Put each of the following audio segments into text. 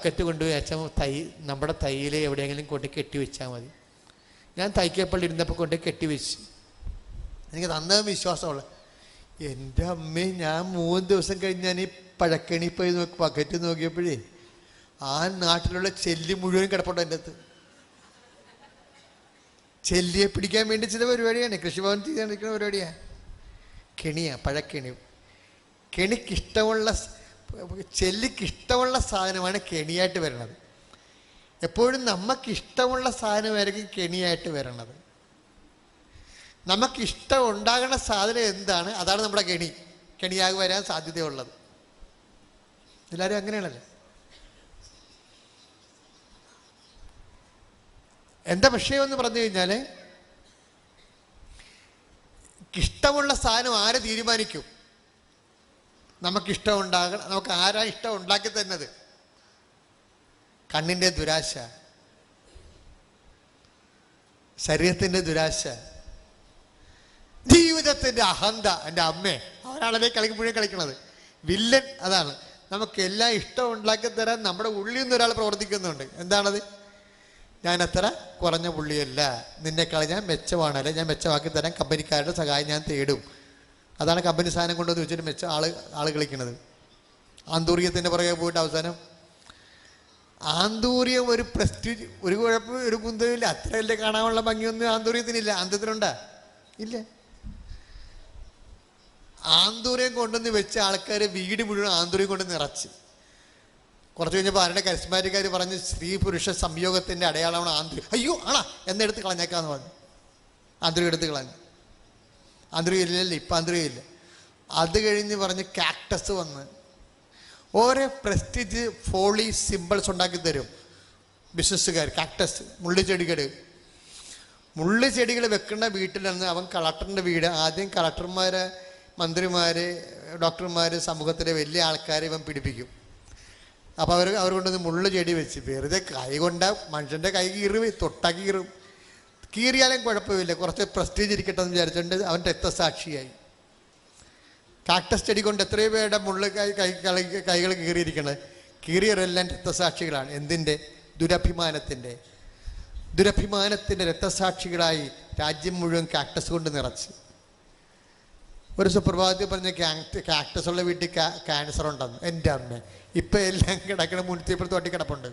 Bucket കൊണ്ടുപോയി അച്ഛൻ നമ്മുടെ തൈയിൽ എവിടെയെങ്കിലും കൊണ്ട് കെട്ടി വെച്ചാൽ മതി. ഞാൻ തൈക്കപ്പള്ളി ഇരുന്നപ്പോൾ കൊണ്ട് കെട്ടി വെച്ച്. എനിക്ക് നന്നായി വിശ്വാസമുള്ള എൻ്റെ അമ്മേ, ഞാൻ 3 ദിവസം കഴിഞ്ഞ് ഞാൻ ഈ പഴക്കണി പോയി ബക്കറ്റ് നോക്കിയപ്പോഴേ ആ നാട്ടിലുള്ള ചെല്ലി മുഴുവൻ കിടപ്പുണ്ട് എൻ്റെ അടുത്ത്. ചെല്ലിയെ പിടിക്കാൻ വേണ്ടി ചില പരിപാടിയാണ്, കൃഷിഭവൻ ചെയ്ത് നിൽക്കുന്ന പരിപാടിയാണ്. കെണിയാണ്, പഴക്കെണി. ചെല്ലിക്കിഷ്ടമുള്ള സാധനമാണ് കെണിയായിട്ട് വരണത്. എപ്പോഴും നമുക്കിഷ്ടമുള്ള സാധനമായിരിക്കും കെണിയായിട്ട് വരണത്. നമുക്കിഷ്ടം ഉണ്ടാകുന്ന സാധനം എന്താണ്, അതാണ് നമ്മുടെ കെണിയായി വരാൻ സാധ്യതയുള്ളത്. എല്ലാവരും അങ്ങനെയാണല്ലോ. എന്താ വിഷയം എന്ന് പറഞ്ഞു കഴിഞ്ഞാൽ, ഇഷ്ടമുള്ള സാധനം ആരെ തീരുമാനിക്കും? നമുക്കിഷ്ടം ഉണ്ടാകണം. നമുക്ക് ആരാ ഇഷ്ടം ഉണ്ടാക്കി തന്നത്? കണ്ണിൻ്റെ ദുരാശ, ശരീരത്തിൻ്റെ ദുരാശ, ജീവിതത്തിൻ്റെ അഹന്ത. എൻ്റെ അമ്മേ, അവരാളെ മുഴുവൻ കളിക്കണത് വില്ലൻ അതാണ്. നമുക്ക് എല്ലാം ഇഷ്ടം ഉണ്ടാക്കി തരാൻ നമ്മുടെ ഉള്ളിൽ നിന്ന് ഒരാൾ പ്രവർത്തിക്കുന്നുണ്ട്. എന്താണത്? ഞാൻ അത്ര കുറഞ്ഞ പുള്ളിയല്ല, നിന്നെക്കാൾ ഞാൻ മെച്ചമാണല്ല, ഞാൻ മെച്ചമാക്കി തരാൻ കമ്പനിക്കാരുടെ സഹായം ഞാൻ തേടും. അതാണ് കമ്പനി സാധനം കൊണ്ടുവന്ന് വെച്ചിട്ട് മെച്ച ആൾ കളിക്കണത്. ആന്തൂര്യത്തിൻ്റെ പുറകെ പോയിട്ട് അവസാനം ആന്തൂര്യം ഒരു പ്രസ്റ്റീജ്, ഒരു കുഴപ്പം, ഒരു കുന്തമില്ല. അത്ര വലിയ കാണാനുള്ള ഭംഗിയൊന്നും ആന്തൂര്യത്തിനില്ല. അന്തത്തിനുണ്ടാ? ഇല്ല. ആന്തൂര്യം കൊണ്ടുവന്ന് വെച്ച ആൾക്കാർ വീട് മുഴുവൻ ആന്തൂര്യം കൊണ്ട് നിറച്ച്. കുറച്ച് കഴിഞ്ഞപ്പോൾ ആരുടെ കരിസ്മാറ്റിക്കാർ പറഞ്ഞ് സ്ത്രീ പുരുഷ സംയോഗത്തിൻ്റെ അടയാളമാണ് ആന്തൂര്യം. അയ്യോ ആണാ എന്നെടുത്ത് കളഞ്ഞേക്കാന്ന് പറഞ്ഞു. ആന്തൂര്യം എടുത്ത് കളഞ്ഞു. ആന്തൂര്യം ഇല്ലല്ലോ, ഇപ്പം ആന്തൂര്യം ഇല്ല. അത് കഴിഞ്ഞ് പറഞ്ഞ് കാക്ടസ് വന്ന് ഓരോ പ്രസ്റ്റീജ് ഫോളി സിമ്പിൾസ് ഉണ്ടാക്കി തരും ബിസിനസ്സുകാർ. കാക്ടസ്, മുള്ളിച്ചെടികൾ വെക്കുന്ന വീട്ടിലാണ് അവൻ കളക്ടറിൻ്റെ വീട്. ആദ്യം കളക്ടർമാർ, മന്ത്രിമാർ, ഡോക്ടർമാർ, സമൂഹത്തിലെ വലിയ ആൾക്കാരെ ഇവൻ പിടിപ്പിക്കും. അപ്പോൾ അവർ കൊണ്ടുവന്ന് മുള്ളു ചെടി വെച്ച് വെറുതെ കൈ കൊണ്ട മനുഷ്യൻ്റെ കൈ തൊട്ടാക്കി കീറിയാലും കുഴപ്പമില്ല, കുറച്ച് പ്രസ്റ്റീജ് ഇരിക്കട്ടെ എന്ന് വിചാരിച്ചുകൊണ്ട് അവൻ രക്തസാക്ഷിയായി. കാക്ടസ് ചെടി കൊണ്ട് എത്രയോ പേരുടെ കൈകൾ കീറിയിരിക്കണത്. കീറിയവരെല്ലാം രക്തസാക്ഷികളാണ്. എന്തിൻ്റെ? ദുരഭിമാനത്തിൻ്റെ രക്തസാക്ഷികളായി രാജ്യം മുഴുവൻ കാക്ടസ് കൊണ്ട് നിറച്ച്. ഒരു സുപ്രഭാതത്തിൽ പറഞ്ഞ കാക്ടസ് ഉള്ള വീട്ടിൽ ക്യാൻസർ ഉണ്ടെന്ന്. എൻ്റെ അമ്മ, ഇപ്പം എല്ലാം കിടക്കണ മുനിസിപ്പൽ തോട്ടി കിടപ്പുണ്ട്.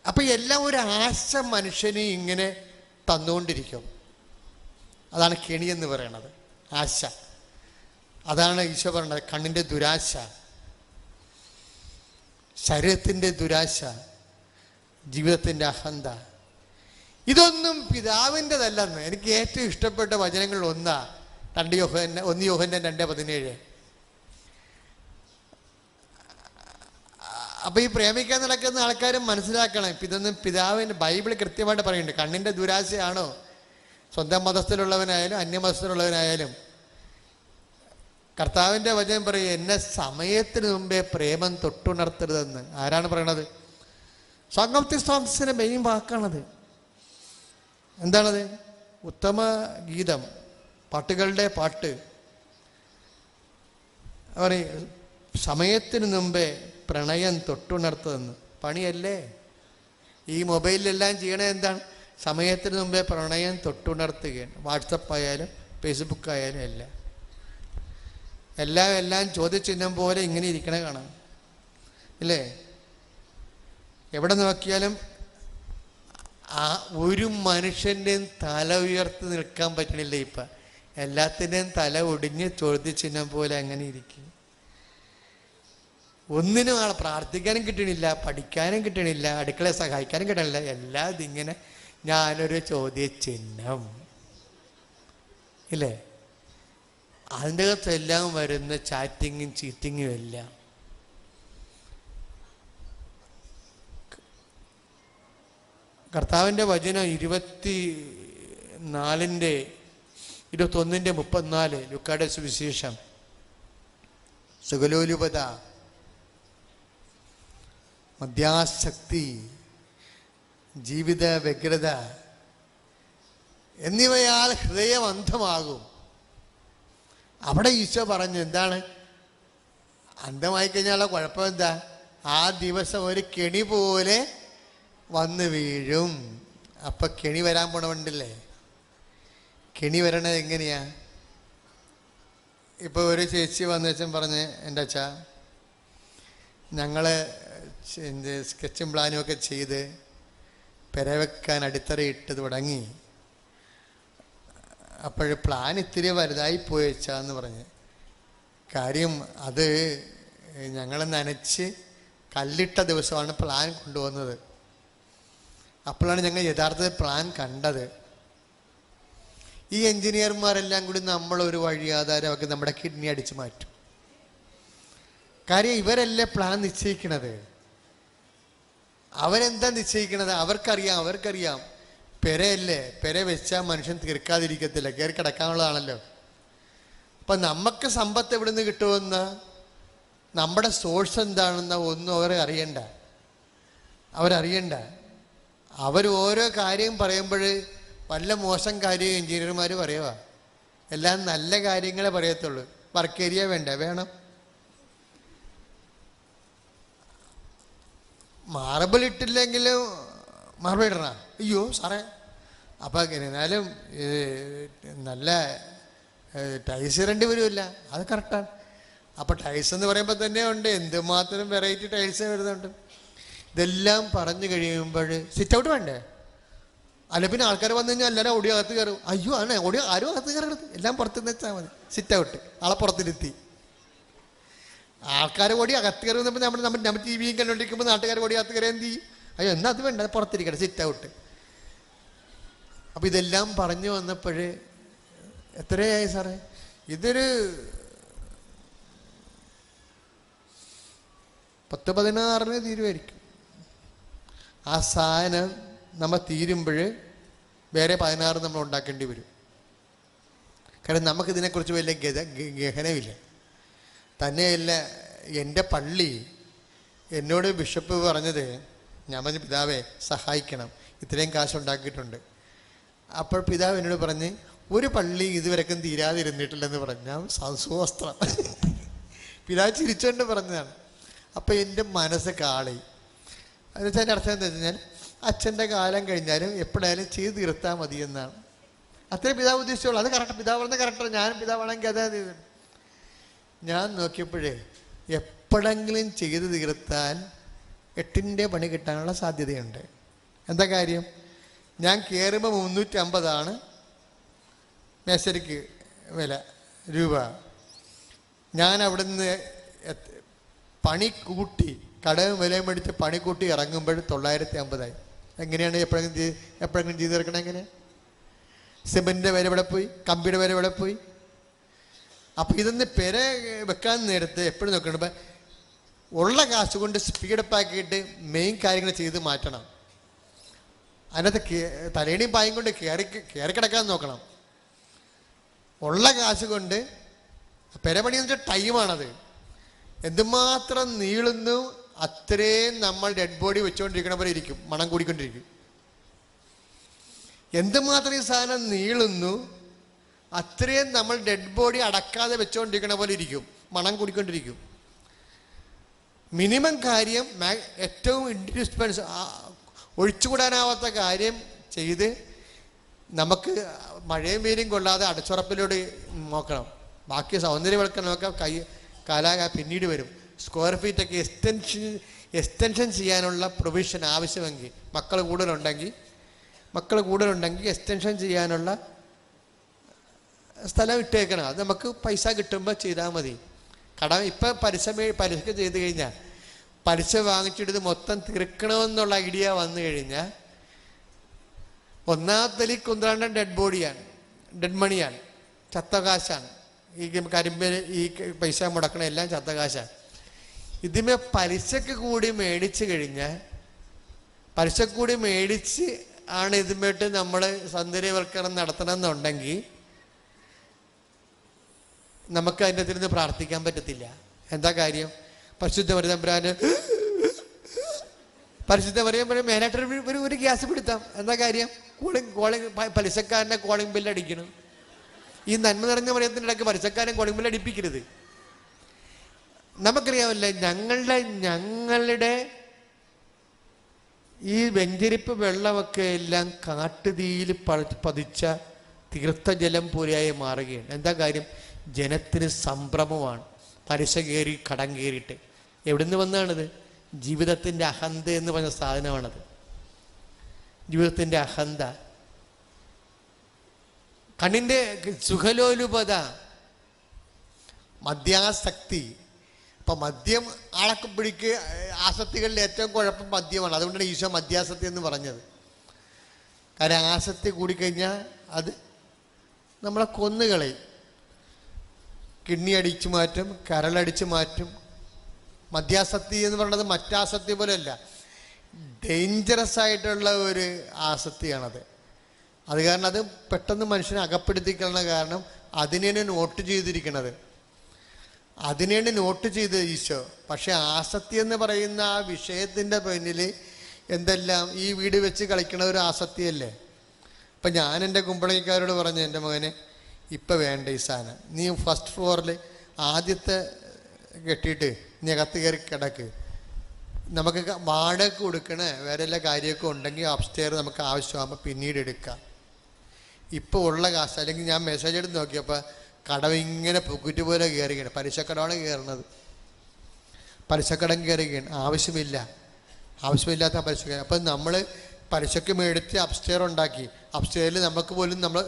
അപ്പം എല്ലാം ഒരു ആശ മനുഷ്യന് ഇങ്ങനെ തന്നുകൊണ്ടിരിക്കും. അതാണ് കെണി എന്ന് പറയണത്, ആശ. അതാണ് ഈശോ പറയണത്, കണ്ണിൻ്റെ ദുരാശ, ശരീരത്തിൻ്റെ ദുരാശ, ജീവിതത്തിൻ്റെ അഹന്ത. ഇതൊന്നും പിതാവിൻ്റെതല്ലെന്ന്. എനിക്ക് ഏറ്റവും ഇഷ്ടപ്പെട്ട വചനങ്ങളിൽ ഒന്നാ 1 യോഹന്നാൻ 2:17. അപ്പോൾ ഈ പ്രേമിക്കാൻ നടക്കുന്ന ആൾക്കാരും മനസ്സിലാക്കണം, ഇതൊന്നും പിതാവിൻ്റെ, ബൈബിൾ കൃത്യമായിട്ട് പറയുന്നുണ്ട്. കണ്ണിൻ്റെ ദുരാശയാണോ സ്വന്തം മതസ്ഥിലുള്ളവനായാലും അന്യമതസ്ഥിലുള്ളവനായാലും കർത്താവിൻ്റെ വചനം പറയും, എന്നെ സമയത്തിന് മുമ്പേ പ്രേമം തൊട്ടുണർത്തരുതെന്ന്. ആരാണ് പറയണത്? സോങ് ഓഫ് ദി സോങ്സിൻ്റെ മെയിൻ വാക്കാണത്. എന്താണത്? ഉത്തമ ഗീതം, പാട്ടുകളുടെ പാട്ട്. പറയും സമയത്തിന് മുമ്പേ പ്രണയം തൊട്ടുണർത്തതെന്ന്. പണിയല്ലേ ഈ മൊബൈലിലെല്ലാം ചെയ്യണത്? എന്താണ്? സമയത്തിന് മുമ്പേ പ്രണയം തൊട്ടുണർത്തുകയാണ്. വാട്സപ്പ് ആയാലും ഫേസ്ബുക്ക് ആയാലും എല്ലാം ചോദ്യചിഹ്നം പോലെ ഇങ്ങനെ ഇരിക്കണ കാണാം, ഇല്ലേ? എവിടെ നോക്കിയാലും ഒരു മനുഷ്യൻ്റെയും തല ഉയർത്തി നിൽക്കാൻ പറ്റണില്ല. ഇപ്പം എല്ലാത്തിൻ്റെയും തല ഒടിഞ്ഞ് ചോദ്യചിഹ്നം പോലെ അങ്ങനെ ഇരിക്കും. ഒന്നിനും ആളെ പ്രാർത്ഥിക്കാനും കിട്ടണില്ല, പഠിക്കാനും കിട്ടണില്ല, അടുക്കളയെ സഹായിക്കാനും കിട്ടണില്ല. എല്ലാം ഇതിങ്ങനെ ഞാനൊരു ചോദ്യചിഹ്നം, ഇല്ലേ? അതിൻ്റെ അകത്തെല്ലാം വരുന്ന ചാറ്റിങ്ങും ചീറ്റിങ്ങും എല്ലാം. കർത്താവിൻ്റെ വചനം 24:21-34 ലൂക്കായുടെ സുവിശേഷം. സുഖലോലുപത, മദ്യാസക്തി, ജീവിത വ്യഗ്രത എന്നിവയാൽ ഹൃദയം അന്ധമാകും. അവിടെ ഈശോ പറഞ്ഞു, എന്താണ് അന്ധമായി കഴിഞ്ഞാലുള്ള കുഴപ്പം? എന്താ? ആ ദിവസം ഒരു കെണി പോലെ വന്ന് വീഴും. അപ്പം കെണി വരാൻ പോണവണ്ടില്ലേ, കെണി വരണത് എങ്ങനെയാ? ഇപ്പോൾ ഒരു ചേച്ചി വന്ന വെച്ചാൽ പറഞ്ഞ്, എൻ്റെ അച്ഛാ ഞങ്ങൾ സ്കെച്ചും പ്ലാനും ഒക്കെ ചെയ്ത് പെരവെക്കാൻ അടിത്തറയിട്ട് തുടങ്ങി. അപ്പോൾ പ്ലാൻ ഇത്തിരി വലുതായി പോയി വെച്ചാന്ന് പറഞ്ഞ്. കാര്യം അത് ഞങ്ങൾ നനച്ച് കല്ലിട്ട ദിവസമാണ് പ്ലാൻ കൊണ്ടുവന്നത്. അപ്പോഴാണ് ഞങ്ങൾ യഥാർത്ഥത്തിൽ പ്ലാൻ കണ്ടത്. ഈ എൻജിനീയർമാരെല്ലാം കൂടി നമ്മളൊരു വഴിയാധാരമൊക്കെ നമ്മുടെ കിഡ്നി അടിച്ചു മാറ്റും. കാര്യം ഇവരല്ലേ പ്ലാൻ നിശ്ചയിക്കണത്. അവരെന്താ നിശ്ചയിക്കണത്? അവർക്കറിയാം പെരയല്ലേ, പെര വെച്ചാൽ മനുഷ്യൻ തീർക്കാതിരിക്കത്തില്ല, കയറി കിടക്കാനുള്ളതാണല്ലോ. അപ്പം നമുക്ക് സമ്പത്ത് എവിടെ നിന്ന് കിട്ടുമെന്ന്, നമ്മുടെ സോഴ്സ് എന്താണെന്ന് ഒന്നും അവരറിയണ്ട. അവർ ഓരോ കാര്യം പറയുമ്പോൾ വല്ല മോശം കാര്യം എഞ്ചിനീയർമാർ പറയുക, എല്ലാം നല്ല കാര്യങ്ങളെ പറയത്തുള്ളൂ. വർക്ക് ഏരിയ വേണം, മാർബിൾ ഇട്ടില്ലെങ്കിലും മാർബിൾ ഇടണ, അയ്യോ സാറേ. അപ്പം എന്നാലും നല്ല ടൈൽസ് ഇടേണ്ടി വരുമല്ല, അത് കറക്റ്റാണ്. അപ്പം ടൈൽസ് എന്ന് പറയുമ്പോൾ തന്നെ ഉണ്ട് എന്തുമാത്രം വെറൈറ്റി ടൈൽസ് വരുന്നുണ്ട്. ഇതെല്ലാം പറഞ്ഞു കഴിയുമ്പോൾ സിറ്റ് ഔട്ട് വേണ്ടേ? അല്ല പിന്നെ ആൾക്കാർ വന്നു കഴിഞ്ഞാൽ എല്ലാവരും ഓടി അകത്ത് കയറും. അയ്യോ ആണ് ഓടി ആരും അകത്ത് കയറരുത്, എല്ലാം പുറത്തുനിന്ന് വെച്ചാൽ മതി. സിറ്റ് ഔട്ട്, ആളെ പുറത്തിരുത്തി. ആൾക്കാർ ഓടി അകത്ത് കയറുമ്പോൾ നമ്മൾ ടി വിയും കണ്ടുകൊണ്ടിരിക്കുമ്പോൾ നാട്ടുകാർ ഓടി അകത്ത് കയറിയാൽ എന്ത് ചെയ്യും? അയ്യോ എന്നാൽ അത് വേണ്ട, പുറത്തിരിക്കട്ടെ, സിറ്റ് ഔട്ട്. അപ്പം ഇതെല്ലാം പറഞ്ഞു വന്നപ്പോൾ എത്രയായി സാറേ? ഇതൊരു 10-16 തീരുമായിരിക്കും. ആ സാധനം നമ്മൾ തീരുമ്പോൾ വേറെ 16 നമ്മൾ ഉണ്ടാക്കേണ്ടി വരും. കാരണം നമുക്കിതിനെക്കുറിച്ച് വലിയ ഗഹനമില്ല. തന്നെയല്ല, എൻ്റെ പള്ളി എന്നോട് ബിഷപ്പ് പറഞ്ഞത്, ഞാൻ പറഞ്ഞു പിതാവേ സഹായിക്കണം, ഇത്രയും കാശുണ്ടാക്കിയിട്ടുണ്ട്. അപ്പോൾ പിതാവ് എന്നോട് പറഞ്ഞ് ഒരു പള്ളി ഇതുവരെക്കും തീരാതിരുന്നിട്ടില്ലെന്ന് പറഞ്ഞു. ഞാൻ സസ്വസ്ത്രം പിതാവ് ചിരിച്ചുകൊണ്ട് പറഞ്ഞതാണ്. അപ്പം എൻ്റെ മനസ്സ് കാളി. എന്ന് വെച്ചാൽ എൻ്റെ അർത്ഥം എന്താ വെച്ചാൽ അച്ഛൻ്റെ കാലം കഴിഞ്ഞാലും എപ്പോഴായാലും ചെയ്ത് തീർത്താൽ മതി എന്നാണ്. അത്രയും പിതാവ് ഉദ്ദേശിച്ചോളൂ. അത് കറക്റ്റ്, പിതാവ് പറഞ്ഞാൽ കറക്റ്റാണ്. ഞാനും പിതാവാണെങ്കിൽ അതാ ചെയ്തത്. ഞാൻ നോക്കിയപ്പോഴേ എപ്പോഴെങ്കിലും ചെയ്ത് തീർത്താൽ 8ൻ്റെ പണി കിട്ടാനുള്ള സാധ്യതയുണ്ട്. എന്താ കാര്യം? ഞാൻ കയറുമ്പോൾ 350 മേശരിക്ക് വില രൂപ. ഞാൻ അവിടുന്ന് പണി കൂട്ടി, കടവും വിലയും മേടിച്ച് പണി കൂട്ടി ഇറങ്ങുമ്പോൾ 950. എങ്ങനെയാണ് എപ്പോഴെങ്കിലും ചെയ്ത് തീർക്കണം? എങ്ങനെ? സിമെൻറ്റിൻ്റെ വില ഇവിടെ പോയി, കമ്പിയുടെ വില ഇവിടെ പോയി. അപ്പം ഇതൊന്ന് പെര വെക്കാൻ നേരത്ത് എപ്പോഴും നോക്കണം, ഉള്ള കാശ് കൊണ്ട് സ്പീഡപ്പാക്കിയിട്ട് മെയിൻ കാര്യങ്ങൾ ചെയ്ത് മാറ്റണം. അതിനകത്ത് തലേണിയും പായും കൊണ്ട് കയറി കിടക്കാൻ നോക്കണം. ഉള്ള കാശ് കൊണ്ട് പെരപണിയെന്ന് വെച്ചാൽ ടൈമാണത്. എന്തുമാത്രം നീളുന്നു അത്രയും നമ്മൾ ഡെഡ് ബോഡി വെച്ചുകൊണ്ടിരിക്കണ പോലെ ഇരിക്കും, മണം കൂടിക്കൊണ്ടിരിക്കും. എന്തുമാത്രം ഈ സാധനം നീളുന്നു അത്രയും നമ്മൾ ഡെഡ് ബോഡി അടക്കാതെ വെച്ചുകൊണ്ടിരിക്കണ പോലെ ഇരിക്കും, മണം കൂടിക്കൊണ്ടിരിക്കും. മിനിമം കാര്യം, ഏറ്റവും ഇൻഡിസ്പെൻസ്, ഒഴിച്ചുകൂടാനാവാത്ത കാര്യം ചെയ്ത് നമുക്ക് മഴയും വെയിലും കൊള്ളാതെ അടച്ചുറപ്പിലൂടെ നോക്കണം. ബാക്കി സൗന്ദര്യവൽക്കരണമൊക്കെ കാലാക പിന്നീട് വരും. സ്ക്വയർ ഫീറ്റൊക്കെ എക്സ്റ്റൻഷൻ ചെയ്യാനുള്ള പ്രൊവിഷൻ ആവശ്യമെങ്കിൽ, മക്കൾ കൂടുതലുണ്ടെങ്കിൽ എക്സ്റ്റൻഷൻ ചെയ്യാനുള്ള സ്ഥലം ഇട്ടേക്കണം. അത് നമുക്ക് പൈസ കിട്ടുമ്പോൾ ചെയ്താൽ മതി. ഇപ്പം പലിശക്ക് ചെയ്ത് കഴിഞ്ഞാൽ, പലിശ വാങ്ങിച്ചിട്ട് മൊത്തം തീർക്കണമെന്നുള്ള ഐഡിയ വന്നു കഴിഞ്ഞാൽ, ഒന്നാമത്തെ കുന്ത്രാണ്ടൻ ഡെഡ് മണിയാണ്, ചത്തകാശാണ്. ഈ കരിമ്പ് ഈ പൈസ മുടക്കണ എല്ലാം ചത്തകാശാണ്. ഇതിമേ പലിശക്ക് കൂടി മേടിച്ച് കഴിഞ്ഞാൽ, പലിശക്ക് കൂടി മേടിച്ച് ആണ് ഇതുമേട്ട് നമ്മൾ സൗന്ദര്യവൽക്കരണം നടത്തണം എന്നുണ്ടെങ്കിൽ നമുക്ക് അതിൻ്റെ അതിൽ നിന്ന് പ്രാർത്ഥിക്കാൻ പറ്റത്തില്ല. എന്താ കാര്യം? പരിശുദ്ധ മറിയതമ്പുരാന് പരിശുദ്ധ പറയുമ്പോൾ മേലായിട്ട് ഒരു ഗ്യാസ് പിടുത്താം. എന്താ കാര്യം? കോളിംഗ് പലിശക്കാരനെ കോളിംഗ് ബില്ല് അടിക്കണം. ഈ നന്മ നിറഞ്ഞ മറിയത്തിൻ്റെ ഇടയ്ക്ക് പലിശക്കാരൻ കോളിംഗ് ബില്ല് അടിപ്പിക്കരുത്. നമുക്കറിയാമല്ലേ, ഞങ്ങളുടെ ഈ വെഞ്ചരിപ്പ് വെള്ളമൊക്കെ എല്ലാം കാട്ടുതീയിൽ പതിച്ച തീർത്ഥജലം പോലെയായി മാറുകയാണ്. എന്താ കാര്യം? ജനത്തിന് സംഭ്രമമാണ്. പലിശ കയറി, കടം കയറിയിട്ട്. എവിടെ നിന്ന് വന്നാണിത്? ജീവിതത്തിൻ്റെ അഹന്ത എന്ന് പറഞ്ഞ സാധനമാണത്. ജീവിതത്തിൻ്റെ അഹന്ത, കണ്ണിൻ്റെ സുഖലോലുപത, മദ്യാസക്തി. അപ്പം മദ്യം ആളൊക്കെ പിടിക്കുക. ആസക്തികളിൽ ഏറ്റവും കുഴപ്പം മദ്യമാണ്. അതുകൊണ്ടാണ് ഈശോ മദ്യാസക്തി എന്ന് പറഞ്ഞത്. കാരണം ആസക്തി കൂടിക്കഴിഞ്ഞാൽ അത് നമ്മളെ കൊന്നുകളയും. കിഡ്നി അടിച്ചു മാറ്റും, കരളടിച്ചു മാറ്റും. മദ്യാസക്തി എന്ന് പറയുന്നത് മറ്റാസക്തി പോലെയല്ല, ഡേഞ്ചറസ് ആയിട്ടുള്ള ഒരു ആസക്തിയാണത്. അത് കാരണം അത് പെട്ടെന്ന് മനുഷ്യനെ അകപ്പെടുത്തിക്കളണ കാരണം അതിനെയാണ് നോട്ട് ചെയ്തിരിക്കണത്. അതിനെയാണ് നോട്ട് ചെയ്ത് ഈശോ. പക്ഷെ ആസക്തി എന്ന് പറയുന്ന ആ വിഷയത്തിൻ്റെ പിന്നിൽ എന്തെല്ലാം ഈ വീട് വെച്ച് കളിക്കണ ഒരു ആസക്തിയല്ലേ. ഇപ്പം ഞാൻ എൻ്റെ കുമ്പളങ്ങിക്കാരോട് പറഞ്ഞു, എൻ്റെ മകനെ ഇപ്പം വേണ്ട ഈ സാധനം, നീ ഫസ്റ്റ് ഫ്ലോറിൽ ആദ്യത്തെ കെട്ടിയിട്ട് നീ അകത്ത് കയറി കിടക്ക്. നമുക്ക് വാടക കൊടുക്കണ വേറെ എല്ലാ കാര്യമൊക്കെ ഉണ്ടെങ്കിൽ അപ്സ്റ്റെയർ നമുക്ക് ആവശ്യമാകുമ്പോൾ പിന്നീട് എടുക്കാം. ഇപ്പോൾ ഉള്ള കാശ്. അല്ലെങ്കിൽ ഞാൻ മെസ്സേജ് എടുത്ത് നോക്കിയപ്പോൾ കടവ് ഇങ്ങനെ പുക്കുറ്റ് പോലെ കയറുകയാണ്. പലിശക്കടമാണ് കയറുന്നത്. പലിശക്കടം കയറുകയാണ്. ആവശ്യമില്ലാത്ത പലിശ. അപ്പം നമ്മൾ പലിശക്ക് മേടിച്ച് അപ്സ്റ്റെയർ ഉണ്ടാക്കി. അപ്സ്റ്റെയറിൽ നമുക്ക് പോലും നമ്മൾ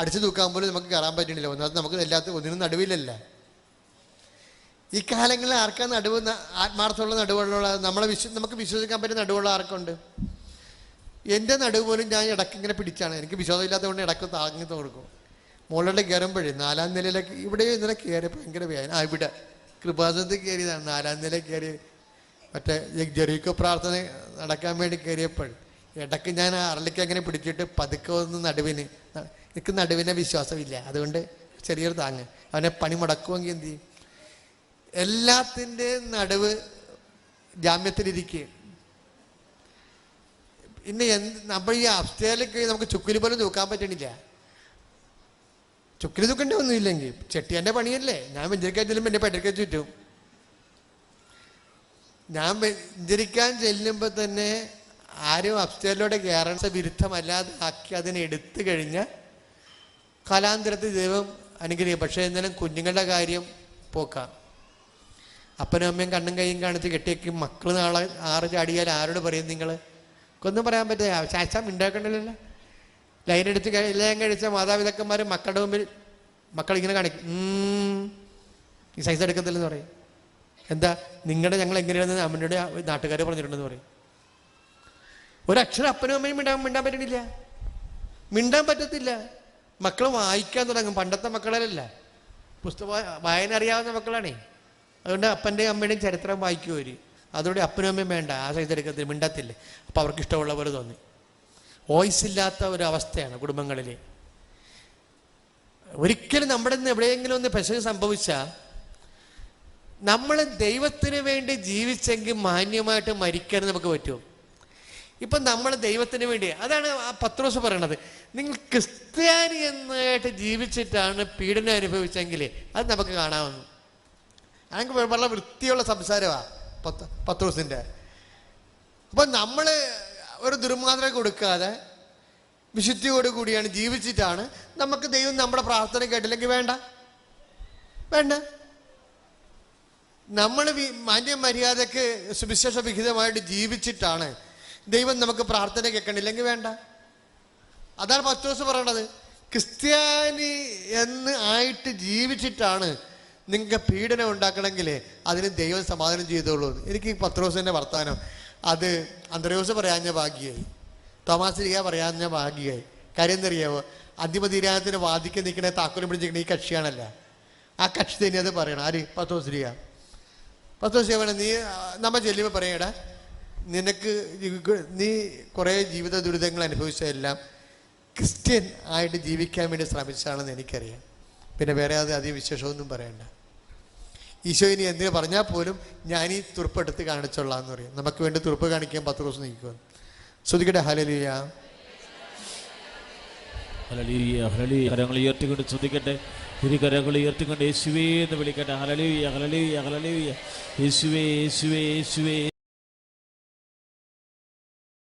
അടിച്ചു തൂക്കാൻ പോലും നമുക്ക് കയറാൻ പറ്റണില്ല. ഒന്നാമത് നമുക്ക് ഒന്നിനും നടുവിലല്ല. ഈ കാലങ്ങളിൽ ആർക്കാ നടുവ്, ആത്മാർത്ഥമുള്ള നടുവുള്ള, നമുക്ക് വിശ്വസിക്കാൻ പറ്റിയ നടുവുള്ള ആർക്കുണ്ട്? എൻ്റെ നടുവ് പോലും ഞാൻ ഇടയ്ക്ക് ഇങ്ങനെ പിടിച്ചാണ്. എനിക്ക് വിശ്വാസമില്ലാത്തതുകൊണ്ട് ഇടയ്ക്ക് താങ്ങി കൊടുക്കും. മുകളിലോട്ട് കയറുമ്പോഴേ 4ാം നിലയിലേക്ക് ഇവിടെ ഇന്നലെ കയറി ഭയങ്കര വേദന. ഇവിടെ കൃപാസനത്തിൽ കയറിയതാണ്. 4ാം നിലയിൽ കയറി മറ്റേ ജെറീക്കോ പ്രാർത്ഥന നടക്കാൻ വേണ്ടി കയറിയപ്പോൾ ഇടയ്ക്ക് ഞാൻ അരളിക്ക് അങ്ങനെ പിടിച്ചിട്ട് പതുക്കെ ഒന്ന് എനിക്ക് നടുവിനെ വിശ്വാസമില്ല. അതുകൊണ്ട് ചെറിയൊരു താങ്ങ്. അവനെ പണി മുടക്കുമെങ്കിൽ എന്ത് ചെയ്യും? എല്ലാത്തിൻ്റെ നടുവ് ജാമ്യത്തിലിരിക്കുക. പിന്നെ നമ്മൾ ഈ അപ്സ്റ്റേറിലേക്ക് നമുക്ക് ചുക്കിലി പോലും തൂക്കാൻ പറ്റണില്ല. ചുക്കിലി തൂക്കേണ്ട ഒന്നുമില്ലെങ്കിൽ ചെട്ടിയാൻ്റെ പണിയല്ലേ. ഞാൻ വെഞ്ചരിക്കാൻ ചെല്ലുമ്പോൾ എൻ്റെ പെട്ടരിക്കാൻ ചുറ്റും. ഞാൻ വെഞ്ചരിക്കാൻ ചെല്ലുമ്പോൾ തന്നെ ആരും അപ്സ്റ്റേറിലൂടെ കയറാൻ വിരുദ്ധമല്ലാതെ ആക്കി അതിനെ എടുത്തു കഴിഞ്ഞാൽ കാലാന്തരത്തിൽ ദൈവം അനുഗ്രഹിക്കും. പക്ഷേ എന്നാലും കുഞ്ഞുങ്ങളുടെ കാര്യം പോക്കാം. അപ്പനും അമ്മയും കണ്ണും കൈയും കാണിച്ച് കെട്ടിയേക്കും. മക്കൾ നാളെ 6 ചാടിയാൽ ആരോട് പറയും? നിങ്ങൾ ഒന്നും പറയാൻ പറ്റില്ല. ശാസ്ത്രം ഉണ്ടാക്കണ്ടല്ലോ. ലൈനെടുത്ത് എല്ലാം കഴിച്ച മാതാപിതാക്കന്മാർ മക്കളുടെ മുമ്പിൽ മക്കളിങ്ങനെ കാണിക്കും. ഈ സൈസ് എടുക്കത്തില്ലെന്ന് പറയും. എന്താ ഞങ്ങൾ എങ്ങനെയാണെന്ന് അമ്മയുടെ നാട്ടുകാർ പറഞ്ഞിട്ടുണ്ടെന്ന് പറയും. ഒരക്ഷരം അപ്പനും അമ്മയും മിണ്ടാൻ പറ്റണില്ല. മിണ്ടാൻ പറ്റത്തില്ല. മക്കൾ വായിക്കാൻ തുടങ്ങും. പണ്ടത്തെ മക്കളല്ല, പുസ്തക വായന അറിയാവുന്ന മക്കളാണേ. അതുകൊണ്ട് അപ്പൻ്റെയും അമ്മയുടെയും ചരിത്രം വായിക്കും അവർ. അതോടെ അപ്പനും അമ്മയും വേണ്ട, ആ സൈസ് എടുക്കത്തില്ല, മിണ്ടത്തില്ലേ. അപ്പോൾ അവർക്ക് ഇഷ്ടമുള്ളവർ തോന്നി. വോയിസ് ഇല്ലാത്ത ഒരവസ്ഥയാണ് കുടുംബങ്ങളിൽ. ഒരിക്കലും നമ്മുടെ നിന്ന് എവിടെയെങ്കിലും ഒന്ന് പെശക് സംഭവിച്ചാൽ നമ്മൾ ദൈവത്തിന് വേണ്ടി ജീവിച്ചെങ്കിൽ മാന്യമായിട്ട് മരിക്കാൻ നമുക്ക് പറ്റുമോ? ഇപ്പം നമ്മൾ ദൈവത്തിന് വേണ്ടി, അതാണ് ആ പത്രോസ് പറയണത്. നിങ്ങൾ ക്രിസ്ത്യാനി എന്നായിട്ട് ജീവിച്ചിട്ടാണ് പീഡനം അനുഭവിച്ചെങ്കിൽ അത് നമുക്ക് കാണാവുന്നു. അങ്ങനെ വളരെ വൃത്തിയുള്ള സംസാരമാണ് പത്രോസിൻ്റെ. അപ്പം നമ്മൾ ഒരു ദുർമാതൃക കൊടുക്കാതെ വിശുദ്ധിയോട് കൂടിയാണ് ജീവിച്ചിട്ടാണ് നമുക്ക് ദൈവം നമ്മുടെ പ്രാർത്ഥന കേട്ടില്ലെങ്കിൽ വേണ്ട. നമ്മൾ മാന്യ മര്യാദക്ക് സുവിശേഷ വിഹിതമായിട്ട് ജീവിച്ചിട്ടാണ് ദൈവം നമുക്ക് പ്രാർത്ഥന കേൾക്കണില്ലെങ്കിൽ വേണ്ട. അതാണ് പത്രോസ് പറയണത്. ക്രിസ്ത്യാനി എന്ന് ആയിട്ട് ജീവിച്ചിട്ടാണ് നിങ്ങൾക്ക് പീഡനം ഉണ്ടാക്കണമെങ്കിൽ അതിന് ദൈവം സമാധാനം ചെയ്തോളൂ. എനിക്ക് ഈ പത്രോസിൻ്റെ വർത്താനം അത് അന്ത്രയോസ് പറയാഞ്ഞ ഭാഗ്യമായി, തോമാസ് ലീഗ പറയാഞ്ഞ ഭാഗ്യമായി. കാര്യം എന്തറിയാവോ? അന്തിമതീരാനത്തിന് വാദിക്കാൻ നിൽക്കണ താക്കോലും പിടിച്ചിരിക്കണ ഈ കക്ഷിയാണല്ല. ആ കക്ഷി തന്നെ അത് പറയണം. ആര്? പത്രോസ് ലീഗ. പത്രോസ് ലീഗ നീ നമ്മ ചെല്ലുമ്പോൾ പറയടാ, നീ കുറേ ജീവിത ദുരിതങ്ങൾ അനുഭവിച്ചതെല്ലാം ക്രിസ്ത്യൻ ആയിട്ട് ജീവിക്കാൻ വേണ്ടി ശ്രമിച്ചാണെന്ന് എനിക്കറിയാം. പിന്നെ വേറെ അത് അധികം വിശേഷമൊന്നും പറയണ്ട. ഈശോ ഇനി എന്തിനു പറഞ്ഞാൽ പോലും ഞാൻ ഈ തുറുപ്പെടുത്ത് കാണിച്ചോളാം എന്ന് പറയും. നമുക്ക് വേണ്ടി തുറുപ്പ് കാണിക്കാൻ പത്രോസ് നിൽക്കുമെന്ന്. ശ്രദ്ധിക്കട്ടെ. ഹല്ലേലൂയ, ഹല്ലേലൂയ, ഹല്ലേലൂയ. കരങ്ങൾ ഉയർത്തിക്കൊണ്ട് ശ്രദ്ധിക്കട്ടെ. ഇരുകരങ്ങൾ ഉയർത്തിക്കൊണ്ട് യേശുവേ എന്ന് വിളിക്കട്ടെ. ഹല്ലേലൂയ, ഹല്ലേലൂയ, ഹല്ലേലൂയ. യേശുവേ, യേശുവേ, യേശുവേ.